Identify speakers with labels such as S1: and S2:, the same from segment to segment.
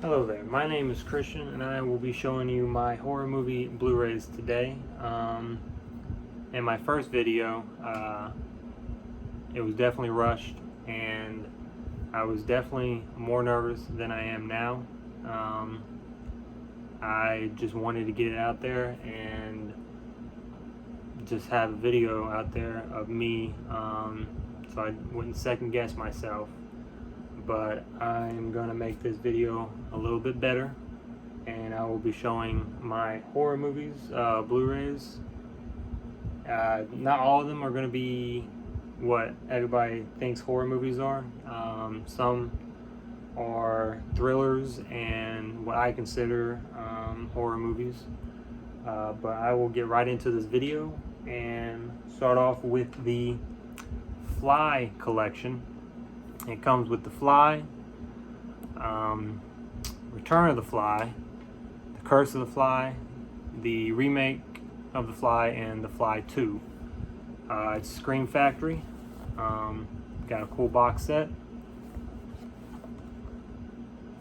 S1: Hello there, my name is Christian and I will be showing you my horror movie Blu-rays today. In my first video, it was definitely rushed and I was definitely more nervous than I am now. I just wanted to get it out there and just have a video out there of me, so I wouldn't second guess myself. But I'm gonna make this video a little bit better, and I will be showing my horror movies, Blu-rays. Not all of them are gonna be what everybody thinks horror movies are. Some are thrillers and what I consider horror movies. But I will get right into this video and start off with the Fly collection. It comes with The Fly, Return of the Fly, The Curse of the Fly, the remake of The Fly, and The Fly 2. It's Scream Factory. Got a cool box set.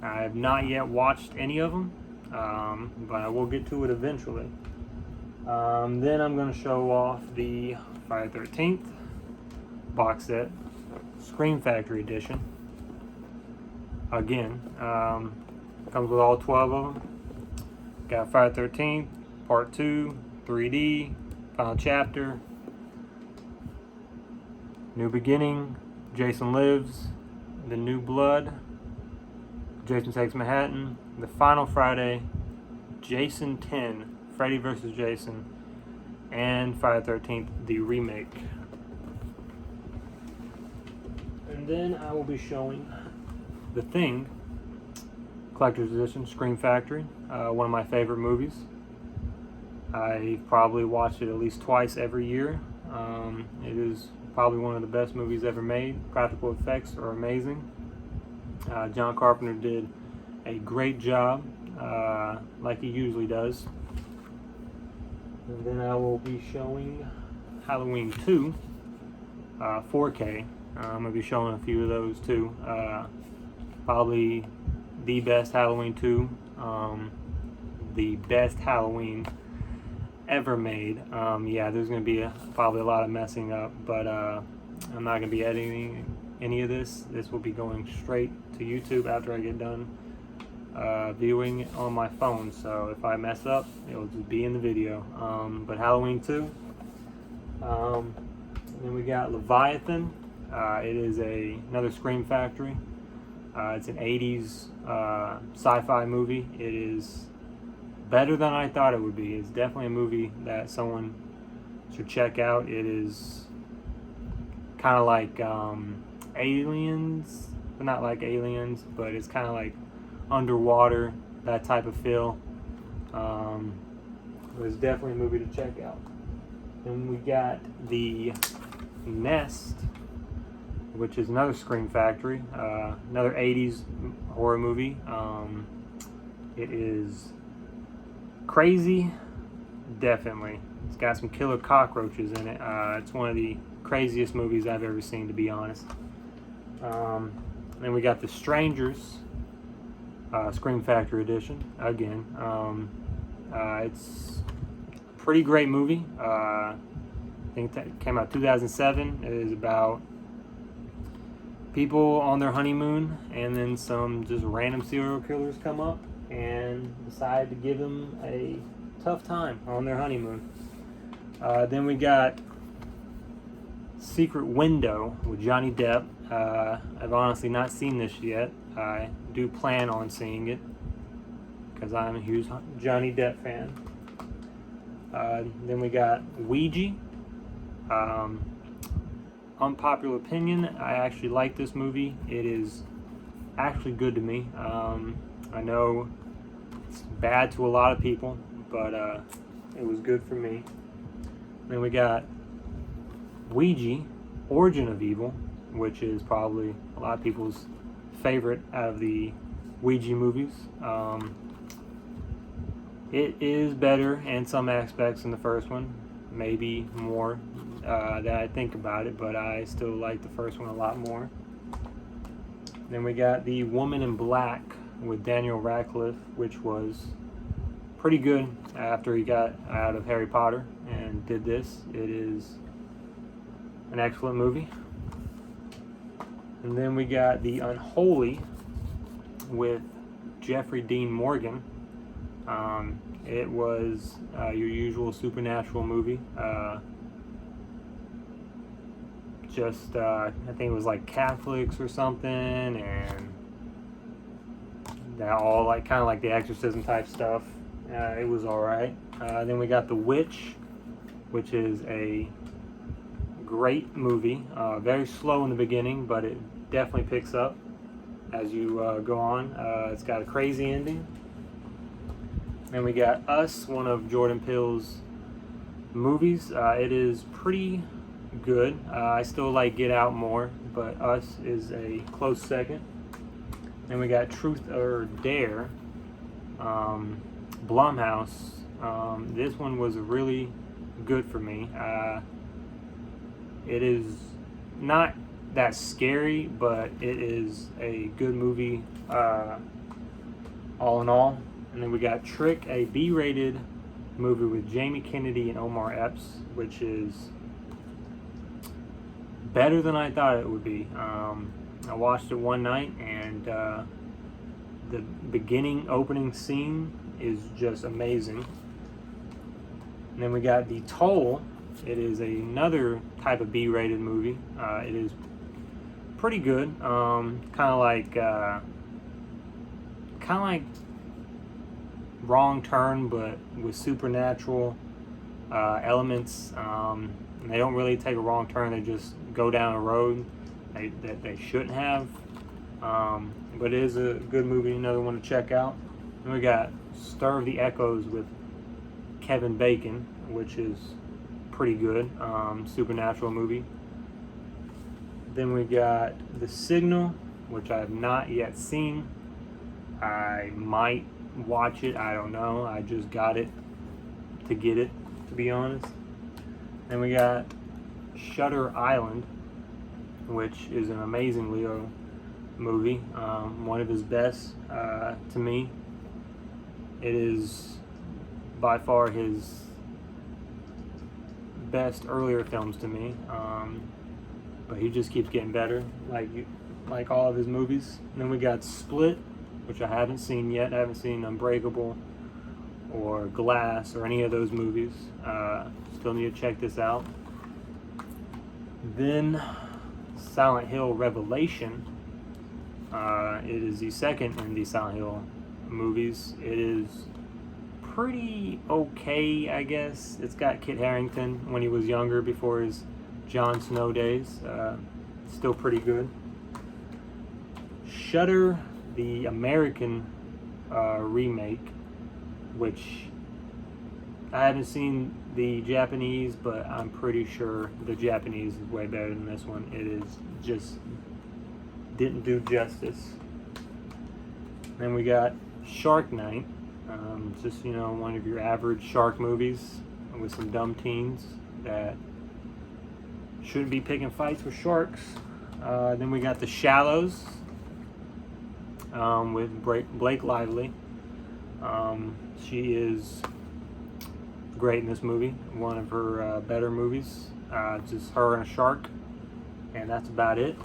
S1: I have not yet watched any of them, but I will get to it eventually. Then I'm going to show off the Friday the 13th box set, Scream Factory edition. Again, comes with all 12 of them. Got Friday the 13th, Part 2, 3D, Final Chapter, New Beginning, Jason Lives, The New Blood, Jason Takes Manhattan, The Final Friday, Jason 10, Freddy vs. Jason, and Friday the 13th, the remake. And then I will be showing The Thing, Collector's Edition, Scream Factory, one of my favorite movies. I probably watched it at least twice every year. It is probably one of the best movies ever made. Practical effects are amazing. John Carpenter did a great job, like he usually does. And then I will be showing Halloween 2, 4K. I'm going to be showing a few of those too. Probably the best Halloween 2, the best Halloween ever made. Yeah, there's going to be probably a lot of messing up, but I'm not going to be editing any of this. This will be going straight to YouTube after I get done viewing it on my phone. So if I mess up, it'll just be in the video. But Halloween 2. Then we got Leviathan. It is another Scream Factory. It's an 80s sci-fi movie. It is better than I thought it would be. It's definitely a movie that someone should check out. It is kind of like Aliens, but not like Aliens, but it's kind of like underwater, that type of feel. It's definitely a movie to check out. Then we got The Nest, which is another Scream Factory, another 80s horror movie. It is crazy, definitely. It's got some killer cockroaches in it. It's one of the craziest movies I've ever seen, to be honest. Then we got The Strangers, Scream Factory edition, again. It's a pretty great movie. I think that came out 2007. It is about people on their honeymoon, and then some just random serial killers come up and decide to give them a tough time on their honeymoon. Then we got Secret Window with Johnny Depp. I've honestly not seen this yet. I do plan on seeing it because I'm a huge Johnny Depp fan. Then we got Ouija. Unpopular opinion, I actually like this movie. It is actually good to me. I know it's bad to a lot of people, but it was good for me. Then we got Ouija, Origin of Evil, which is probably a lot of people's favorite out of the Ouija movies. It is better in some aspects than the first one, maybe more that I think about it, but I still like the first one a lot more. Then we got The Woman in Black, with Daniel Radcliffe, which was pretty good after he got out of Harry Potter and did this. It is an excellent movie. And then we got The Unholy with Jeffrey Dean Morgan. It was your usual supernatural movie. I think it was like Catholics or something, and that all like kind of like the exorcism type stuff. It was all right. Then we got The Witch, which is a great movie. Very slow in the beginning, but it definitely picks up as you go on. It's got a crazy ending. Then we got Us, one of Jordan Peele's movies. It is pretty good. I still like Get Out more, but Us is a close second. Then we got Truth or Dare, Blumhouse. This one was really good for me. It is not that scary, but it is a good movie all in all. And then we got Trick, a B-rated movie with Jamie Kennedy and Omar Epps, which is better than I thought it would be. I watched it one night, and the beginning opening scene is just amazing. And then we got The Toll. It is another type of B-rated movie. It is pretty good. Kind of like Wrong Turn, but with supernatural elements. And they don't really take a wrong turn. They just go down a road that they shouldn't have. But it is a good movie. Another one to check out. And we got Stir of the Echoes with Kevin Bacon, which is pretty good. Supernatural movie. Then we got The Signal, which I have not yet seen. I might watch it. I don't know. I just got it to get it, to be honest. Then we got Shutter Island, which is an amazing Leo movie. One of his best to me. It is by far his best earlier films to me. But he just keeps getting better, like all of his movies. And then we got Split, which I haven't seen yet. I haven't seen Unbreakable or Glass or any of those movies. Still need to check this out. Then Silent Hill Revelation. It is the second in the Silent Hill movies. It is pretty okay, I guess. It's got Kit Harington when he was younger, before his Jon Snow days. Still pretty good. Shudder, the American remake, which I haven't seen the Japanese, but I'm pretty sure the Japanese is way better than this one. It is just didn't do justice. Then we got Shark Night. Just, one of your average shark movies with some dumb teens that shouldn't be picking fights with sharks. Then we got The Shallows with Blake Lively. She is great in this movie. One of her better movies. Just her and a shark, and that's about it.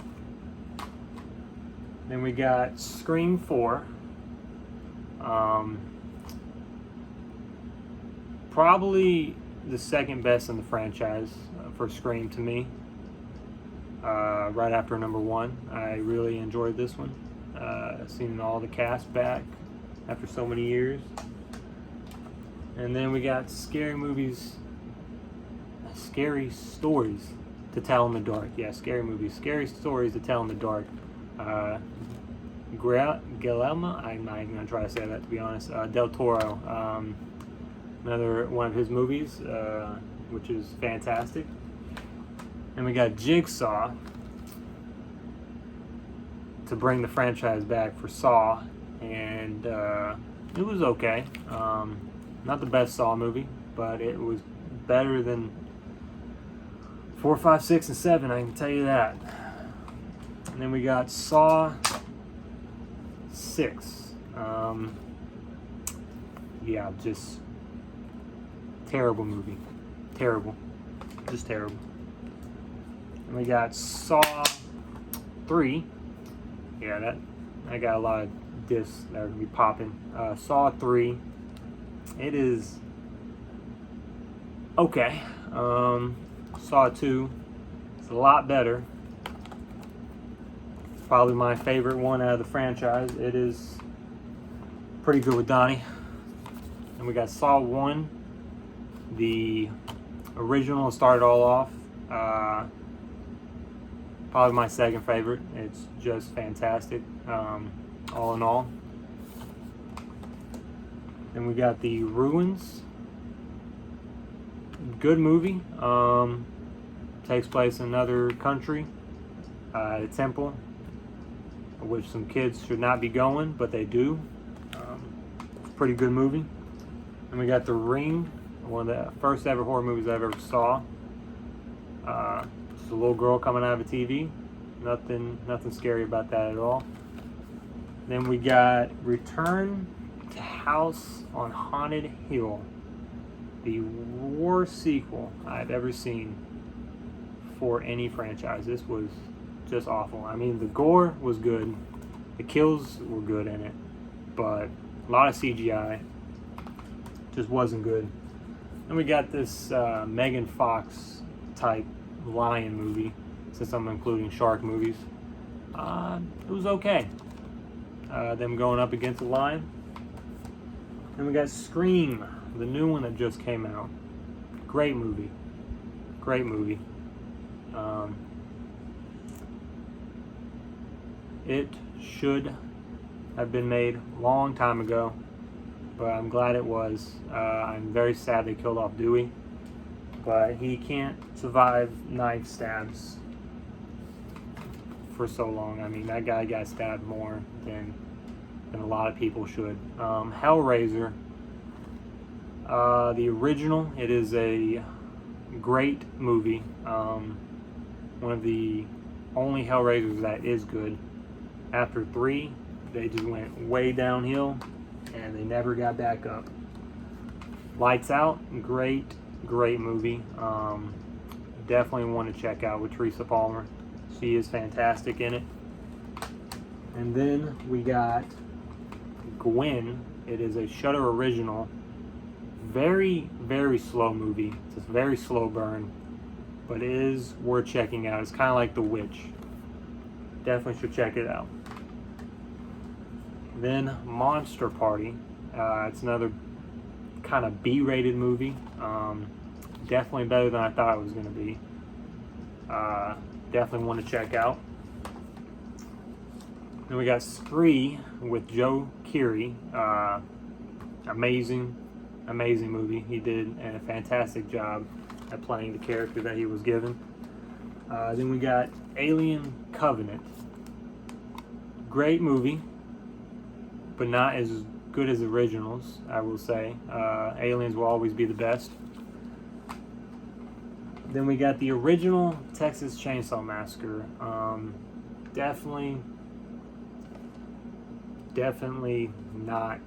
S1: Then we got Scream 4. Probably the second best in the franchise for Scream to me. Right after number 1. I really enjoyed this one. Seeing all the cast back after so many years. And then we got Scary Stories to Tell in the Dark. Yeah, scary movies. Scary Stories to Tell in the Dark. Guillermo, I'm not even going to try to say that, to be honest. Del Toro. Another one of his movies, which is fantastic. And we got Jigsaw to bring the franchise back for Saw. And it was okay. Not the best Saw movie, but it was better than 4, 5, 6, and 7, I can tell you that. And then we got Saw 6. Yeah, just terrible movie. Terrible. Just terrible. And we got Saw 3. Yeah, I got a lot of discs that are gonna be popping. Saw 3. It is okay. Saw 2. It's a lot better. It's probably my favorite one out of the franchise. It is pretty good with Donnie. And we got Saw 1. The original started all off. Probably my second favorite. It's just fantastic, all in all. Then we got The Ruins. Good movie. Takes place in another country, a temple, which some kids should not be going, but they do. It's a pretty good movie. And we got The Ring, one of the first ever horror movies I ever saw. Just a little girl coming out of a TV. Nothing scary about that at all. Then we got Return to House on Haunted Hill, the worst sequel I've ever seen for any franchise. This was just awful. I mean, the gore was good, the kills were good in it, but a lot of CGI. Just wasn't good. And we got this Megan Fox type lion movie, since I'm including shark movies. It was okay. Them going up against a lion. Then we got Scream, the new one that just came out. Great movie. Great movie. It should have been made a long time ago, but I'm glad it was. I'm very sad they killed off Dewey, but he can't survive knife stabs for so long. I mean, that guy got stabbed more than a lot of people should. Hellraiser, the original, it is a great movie. One of the only Hellraisers that is good. After 3, they just went way downhill and they never got back up. Lights Out, great movie. Definitely want to check out with Teresa Palmer. She is fantastic in it. And then we got Gwen. It is a Shudder original. Very slow movie. It's a very slow burn, but it is worth checking out. It's kind of like The Witch. Definitely should check it out. Then Monster Party. It's another kind of B-rated movie. Definitely better than I thought it was going to be. Definitely want to check out. Then we got Spree with Joe Keery. Amazing movie. He did a fantastic job at playing the character that he was given. Then we got Alien Covenant. Great movie, but not as good as originals, I will say. Aliens will always be the best. Then we got the original Texas Chainsaw Massacre. Definitely not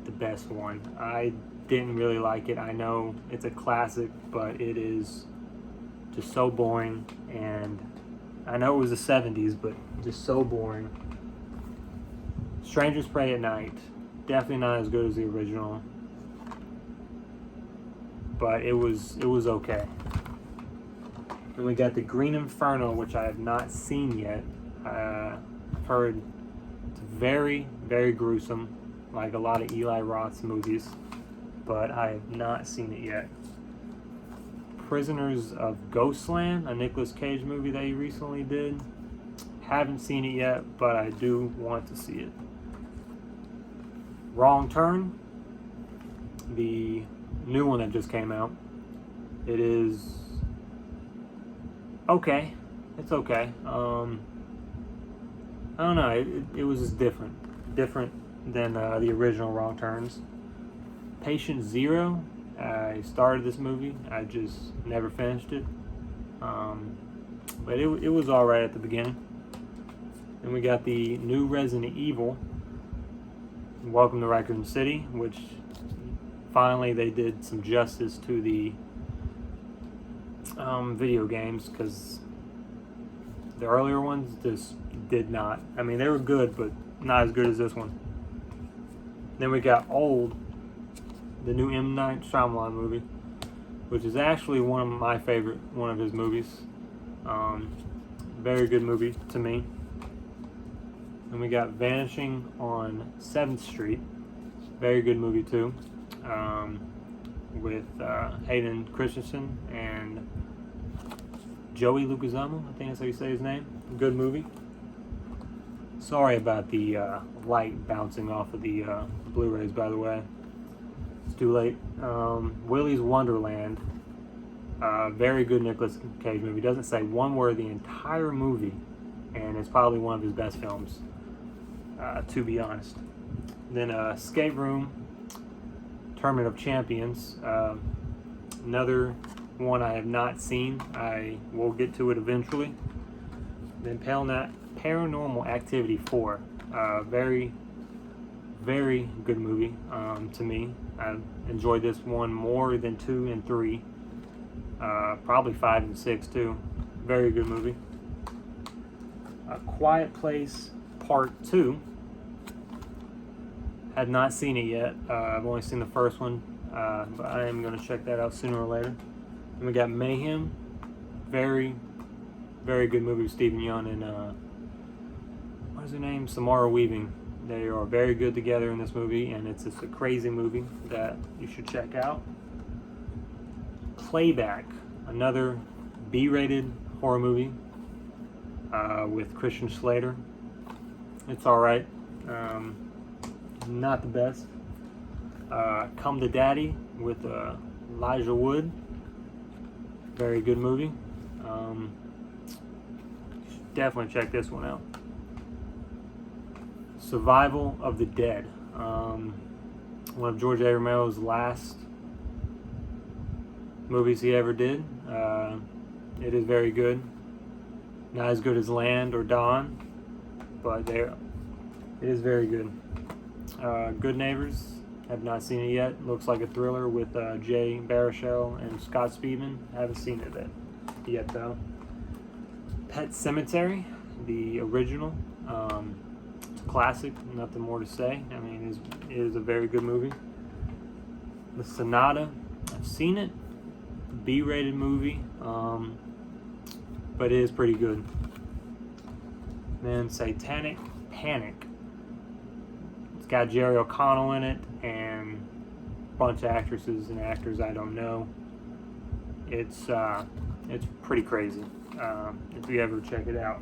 S1: the best one. I didn't really like it. I know it's a classic, but it is just so boring. And I know it was the 70s, but just so boring. Strangers Prey at Night. Definitely not as good as the original, but it was okay. Then we got the Green Inferno, which I have not seen yet. I've heard it's very gruesome, like a lot of Eli Roth's movies, but I have not seen it yet. Prisoners of Ghostland, a Nicolas Cage movie that he recently did. Haven't seen it yet, but I do want to see it. Wrong Turn, the new one that just came out. It is okay. It's okay. I don't know. It was just different than the original Wrong Turns. Patient Zero. I started this movie. I just never finished it. But it was all right at the beginning. Then we got the new Resident Evil. Welcome to Raccoon City, which finally they did some justice to the video games, because the earlier ones just did not. I mean, they were good, but not as good as this one. Then we got Old, the new M. Night Shyamalan movie, which is actually one of his movies. Very good movie to me. And we got Vanishing on 7th Street, very good movie too, with Hayden Christensen and Joey Leguizamo, I think that's how you say his name. Good movie. Sorry about the light bouncing off of the Blu-rays, by the way. It's too late. Willy's Wonderland, very good Nicolas Cage movie. Doesn't say one word the entire movie, and it's probably one of his best films, to be honest. Then Escape Room, Tournament of Champions, another one I have not seen. I will get to it eventually. Then Paranormal Activity 4, very, very good movie to me. I enjoyed this one more than 2 and 3, probably 5 and 6 too. Very good movie. A Quiet Place Part 2. Had not seen it yet. I've only seen the first one, but I am going to check that out sooner or later. And we got Mayhem. Very, very good movie with Stephen Yeun and what is her name? Samara Weaving. They are very good together in this movie, and it's just a crazy movie that you should check out. Playback, another B-rated horror movie with Christian Slater. It's all right. Not the best. Come to Daddy with Elijah Wood. Very good movie. Definitely check this one out. Survival of the Dead. One of George A. Romero's last movies he ever did. It is very good. Not as good as Land or Dawn, but it is very good. Good Neighbors. Have not seen it yet. Looks like a thriller with Jay Baruchel and Scott Speedman. Haven't seen it yet though. Pet Sematary, the original. It's a classic. Nothing more to say. I mean, it is a very good movie. The Sonata. I've seen it. B-rated movie, but it is pretty good. Then Satanic Panic. It's got Jerry O'Connell in it and a bunch of actresses and actors I don't know. It's pretty crazy if you ever check it out.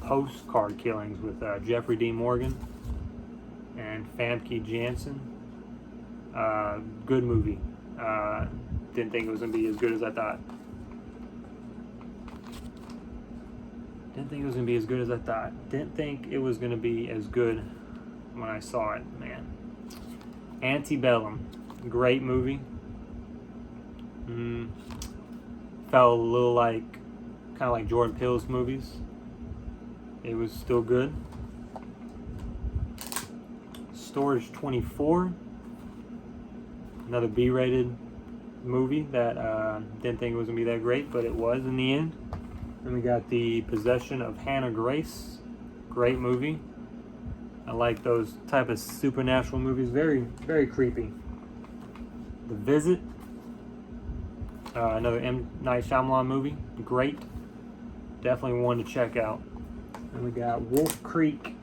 S1: Postcard Killings with Jeffrey Dean Morgan and Famke Janssen. Good movie. Didn't think it was going to be as good as I thought. Didn't think it was going to be as good when I saw it, man. Antebellum. Great movie. Felt a little kind of like Jordan Peele's movies. It was still good. Storage 24. Another B-rated movie that didn't think it was going to be that great, but it was in the end. Then we got The Possession of Hannah Grace. Great movie. I like those type of supernatural movies. Very, very creepy. The Visit. Another M. Night Shyamalan movie. Great. Definitely one to check out. And we got Wolf Creek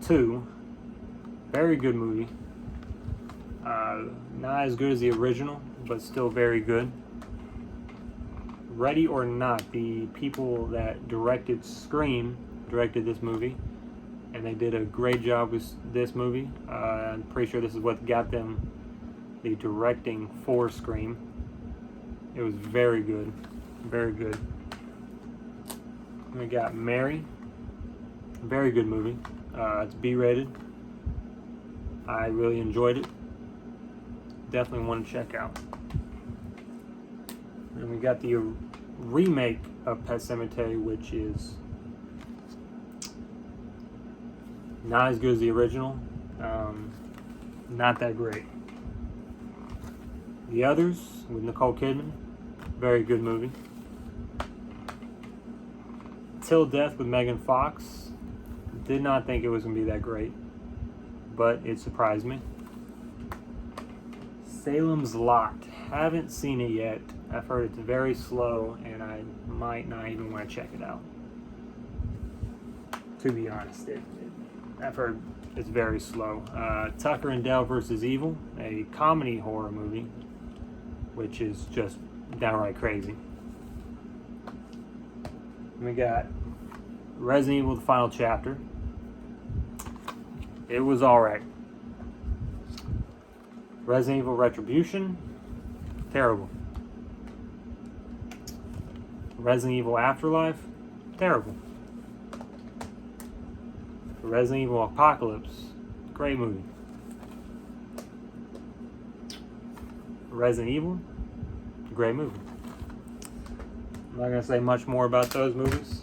S1: 2. Very good movie. Not as good as the original, but still very good. Ready or Not, the people that directed Scream directed this movie, and they did a great job with this movie. I'm pretty sure this is what got them the directing for Scream. It was very good, very good. We got Mary, very good movie. It's B-rated. I really enjoyed it. Definitely want to check out. And we got the remake of Pet Sematary, which is Not as good as the original. Not that great. The Others with Nicole Kidman, very good movie. Till Death with Megan Fox, did not think it was going to be that great, but it surprised me. Salem's Lot, haven't seen it yet. I've heard it's very slow, and I might not even want to check it out. To be honest, I've heard it's very slow. Tucker and Dale vs. Evil, a comedy horror movie, which is just downright crazy. We got Resident Evil: The Final Chapter. It was alright. Resident Evil: Retribution, terrible. Resident Evil: Afterlife, terrible. Resident Evil: Apocalypse, great movie. Resident Evil, great movie. I'm not going to say much more about those movies.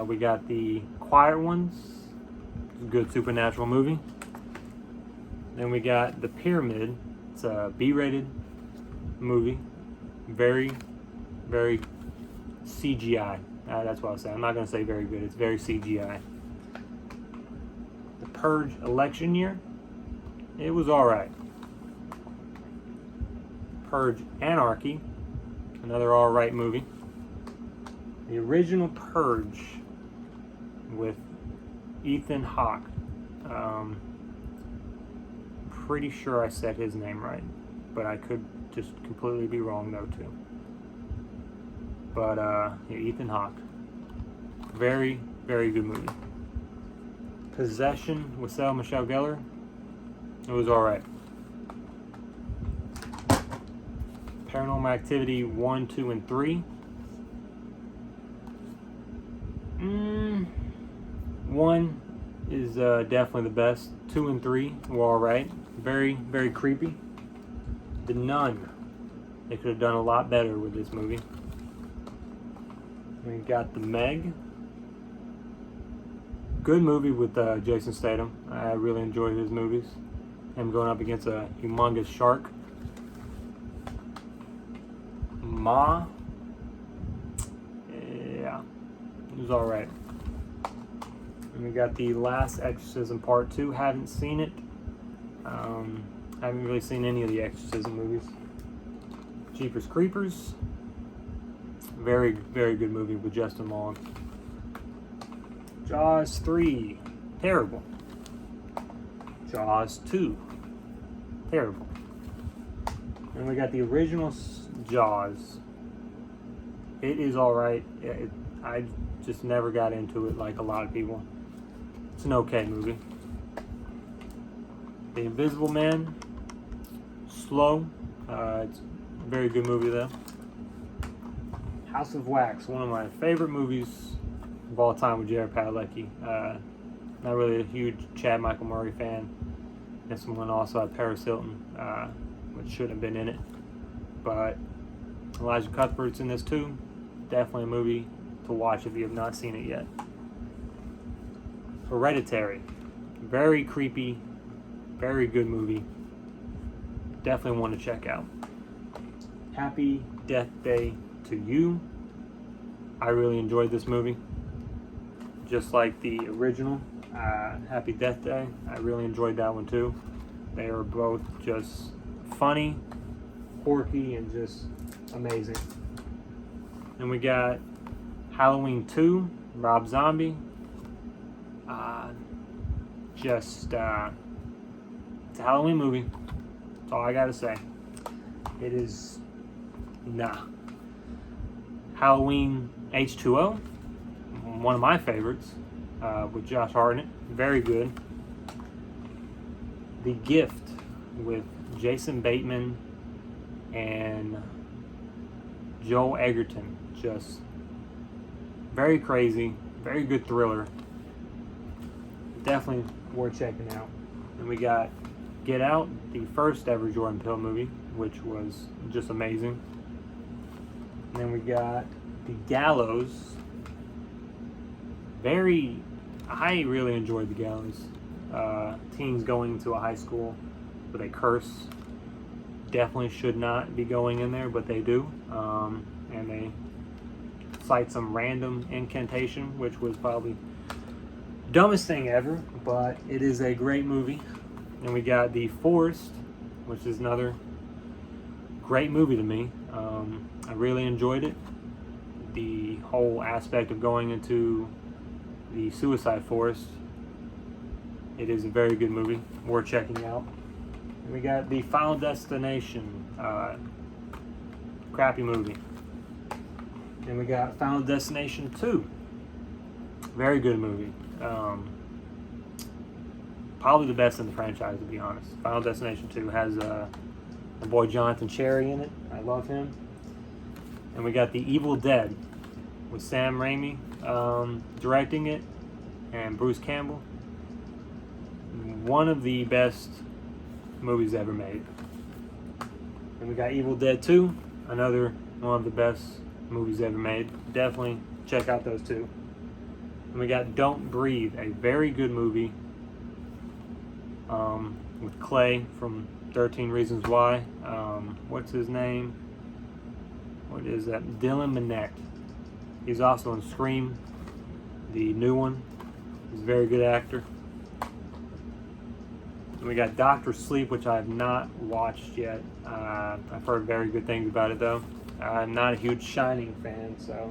S1: We got The Quiet Ones, good supernatural movie. Then we got The Pyramid, it's a B-rated movie. Very, very CGI. That's what I was saying. I'm not going to say very good, it's very CGI. The Purge Election Year, it was alright. Purge Anarchy, another alright movie. The original Purge with Ethan Hawke. Pretty sure I said his name right, but I could just completely be wrong though too. But yeah, Ethan Hawke. Very, very good movie. Possession with Sarah Michelle Gellar. It was alright. Paranormal Activity 1, 2, and 3. 1 is definitely the best. 2 and 3 were alright. Very, very creepy. The Nun. They could have done a lot better with this movie. We got The Meg. Good movie with Jason Statham. I really enjoyed his movies. Him going up against a humongous shark. Ma. Yeah. It was alright. And we got The Last Exorcism Part 2. Haven't seen it. Haven't really seen any of the Exorcism movies. Jeepers Creepers. Very, very good movie with Justin Long. Jaws 3. Terrible. Jaws 2. Terrible. And we got the original Jaws. It is alright. I just never got into it like a lot of people. It's an okay movie. The Invisible Man. Slow. It's a very good movie though. House of Wax, one of my favorite movies of all time with Jared Padalecki. Not really a huge Chad Michael Murray fan. This one also had Paris Hilton, which shouldn't have been in it. But Elijah Cuthbert's in this too. Definitely a movie to watch if you have not seen it yet. Hereditary. Very creepy, very good movie. Definitely one to check out. Happy Death Day to You. I really enjoyed this movie. Just like the original, Happy Death Day. I really enjoyed that one too. They are both just funny, quirky, and just amazing. And we got Halloween 2, Rob Zombie. It's a Halloween movie. That's all I gotta say. It is nah. Halloween H2O, one of my favorites, with Josh Hartnett. Very good. The Gift with Jason Bateman and Joel Egerton. Just very crazy, very good thriller. Definitely worth checking out. And we got Get Out, the first ever Jordan Peele movie, which was just amazing. And then we got The Gallows. Very, I really enjoyed The Galleys. Teens going to a high school with a curse definitely should not be going in there, but they do. And they cite some random incantation, which was probably the dumbest thing ever, but it is a great movie. And we got The Forest, which is another great movie to me. I really enjoyed it. The whole aspect of going into the suicide forest. It is a very good movie, worth checking out. And we got The Final Destination, crappy movie. And we got Final Destination 2, very good movie. Probably the best in the franchise, to be honest. Final Destination 2 has my boy Jonathan Cherry in it. I love him. And we got The Evil Dead with Sam Raimi directing it, and Bruce Campbell. One of the best movies ever made. And we got Evil Dead 2, another one of the best movies ever made. Definitely check out those two. And we got Don't Breathe, a very good movie with Clay from 13 Reasons Why. What's his name? What is that? Dylan Minnette. He's also in Scream, the new one. He's a very good actor. And we got Dr. Sleep, which I have not watched yet. I've heard very good things about it, though. I'm not a huge Shining fan, so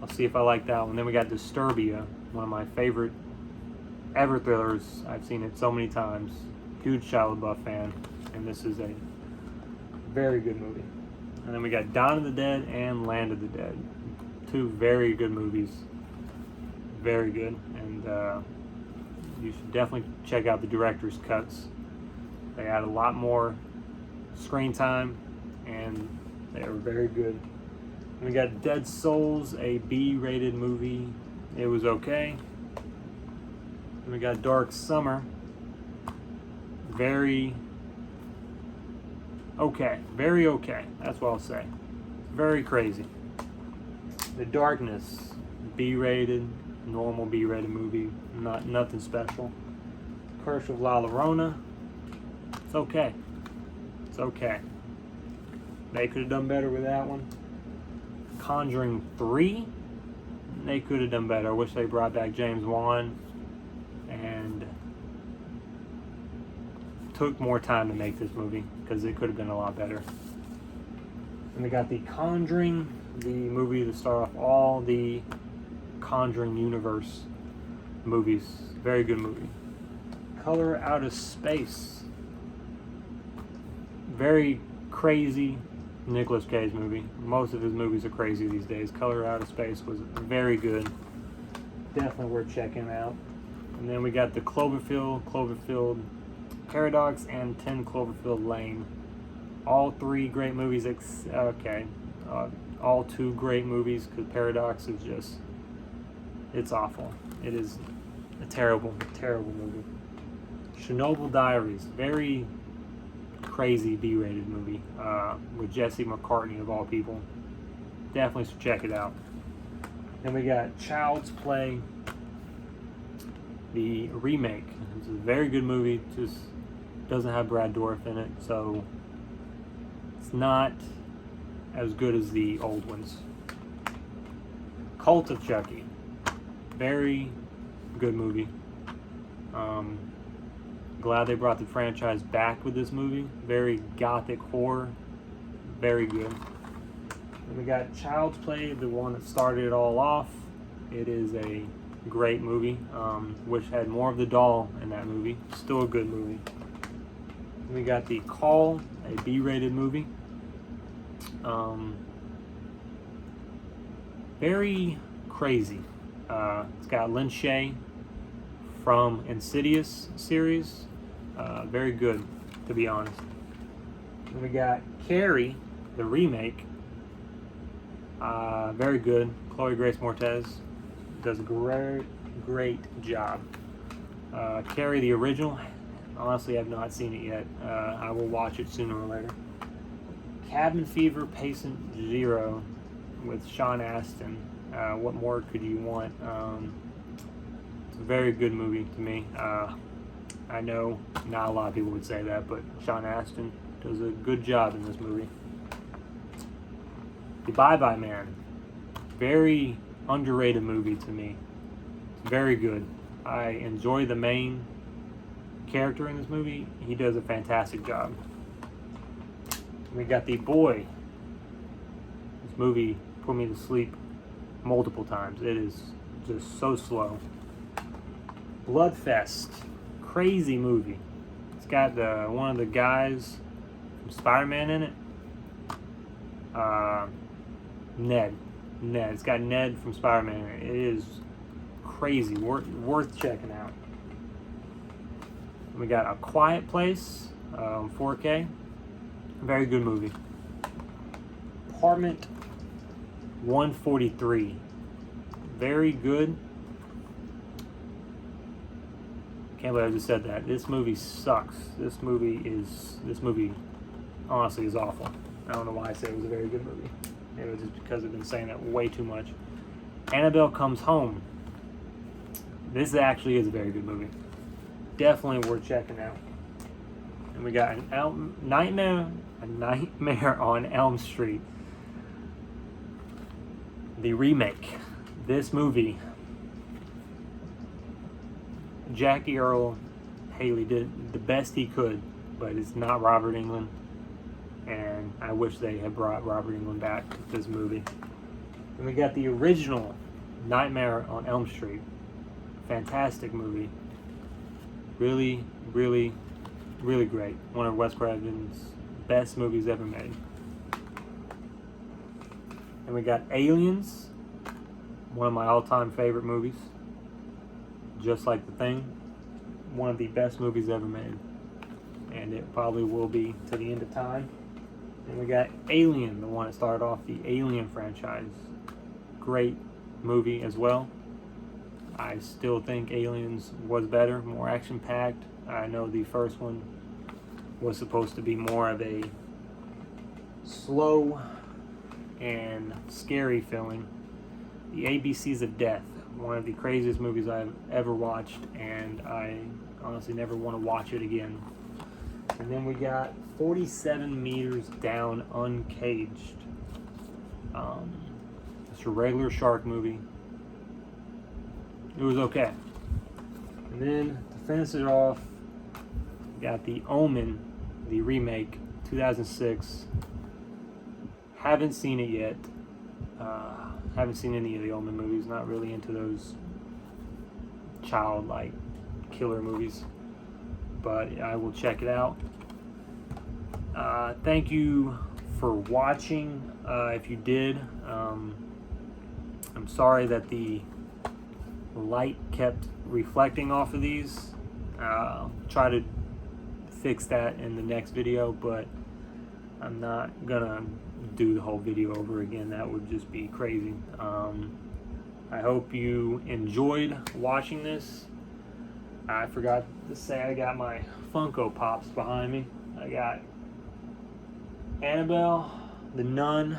S1: I'll see if I like that one. Then we got Disturbia, one of my favorite ever thrillers. I've seen it so many times. Huge Shia LaBeouf fan, and this is a very good movie. And then we got Dawn of the Dead and Land of the Dead. Two very good movies. Very good. And you should definitely check out the director's cuts. They had a lot more screen time, and they were very good. And we got Dead Souls, a B-rated movie. It was okay. And we got Dark Summer. Very okay. Very okay. That's what I'll say. Very crazy. The Darkness, B-rated, normal B-rated movie. Nothing special. Curse of La Llorona. It's okay. It's okay. They could have done better with that one. Conjuring 3. They could have done better. I wish they brought back James Wan and took more time to make this movie, because it could have been a lot better. And we got The Conjuring, the movie to start off all the Conjuring universe movies. Very good movie. Color Out of Space. Very crazy Nicolas Cage movie. Most of his movies are crazy these days. Color Out of Space was very good. Definitely worth checking out. And then we got The Cloverfield Paradox, and 10 Cloverfield Lane. All three great movies. All two great movies, because Paradox is just, it's awful. It is a terrible, terrible movie. Chernobyl Diaries, very crazy B-rated movie with Jesse McCartney of all people. Definitely should check it out. Then we got Child's Play, the remake. It's a very good movie, just doesn't have Brad Dourif in it, so it's not as good as the old ones. Cult of Chucky, very good movie. Glad they brought the franchise back with this movie. Very gothic horror, very good. And we got Child's Play, the one that started it all off. It is a great movie. Wish had more of the doll in that movie. Still a good movie. We got The Call, a B-rated movie. Very crazy. It's got Lin Shaye from Insidious series. Very good, to be honest. And we got Carrie, the remake. Very good. Chloe Grace Moretz does a great job. Carrie, the original, honestly, I've not seen it yet. I will watch it sooner or later. Cabin Fever Patient Zero with Sean Astin. What more could you want? a very good movie to me. I know not a lot of people would say that, but Sean Astin does a good job in this movie. The Bye-Bye Man, very underrated movie to me. It's very good. I enjoy the main character in this movie. He does a fantastic job. We got The Boy. This movie put me to sleep multiple times. It is just so slow. Bloodfest, crazy movie. It's got one of the guys from Spider-Man in it. Ned. It's got Ned from Spider-Man in it. It is crazy, worth checking out. We got A Quiet Place, 4K. Very good movie. Apartment 143. Very good. Can't believe I just said that. This movie sucks. This movie honestly is awful. I don't know why I say it was a very good movie. It was just because I've been saying that way too much. Annabelle Comes Home. This actually is a very good movie. Definitely worth checking out. And we got A Nightmare on Elm Street. The remake. This movie, Jackie Earl Haley did the best he could, but it's not Robert Englund. And I wish they had brought Robert Englund back to this movie. And we got the original Nightmare on Elm Street. Fantastic movie. Really, really, really great. One of Wes Craven's best movies ever made. And we got Aliens, one of my all-time favorite movies. Just like The Thing, one of the best movies ever made. And it probably will be to the end of time. And we got Alien, the one that started off the Alien franchise. Great movie as well. I still think Aliens was better, more action-packed. I know the first one was supposed to be more of a slow and scary feeling. The ABCs of Death, one of the craziest movies I've ever watched, and I honestly never want to watch it again. And then we got 47 Meters Down Uncaged. It's a regular shark movie. It was okay. And then to finish it off, we got The Omen, the remake, 2006. Haven't seen it yet. Haven't seen any of the Omen movies. Not really into those childlike killer movies. But I will check it out. Thank you for watching. If you did, I'm sorry that the light kept reflecting off of these. Try to fix that in the next video, but I'm not gonna do the whole video over again. That would just be crazy. I hope you enjoyed watching this. I forgot to say I got my Funko Pops behind me. I got Annabelle, the Nun,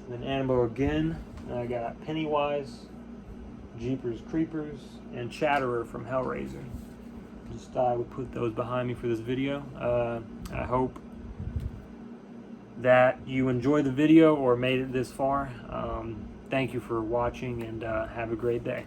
S1: then Annabelle again, and I got Pennywise, Jeepers Creepers, and Chatterer from Hellraiser. Just thought I would put those behind me for this video. I hope that you enjoyed the video or made it this far. Thank you for watching, and have a great day.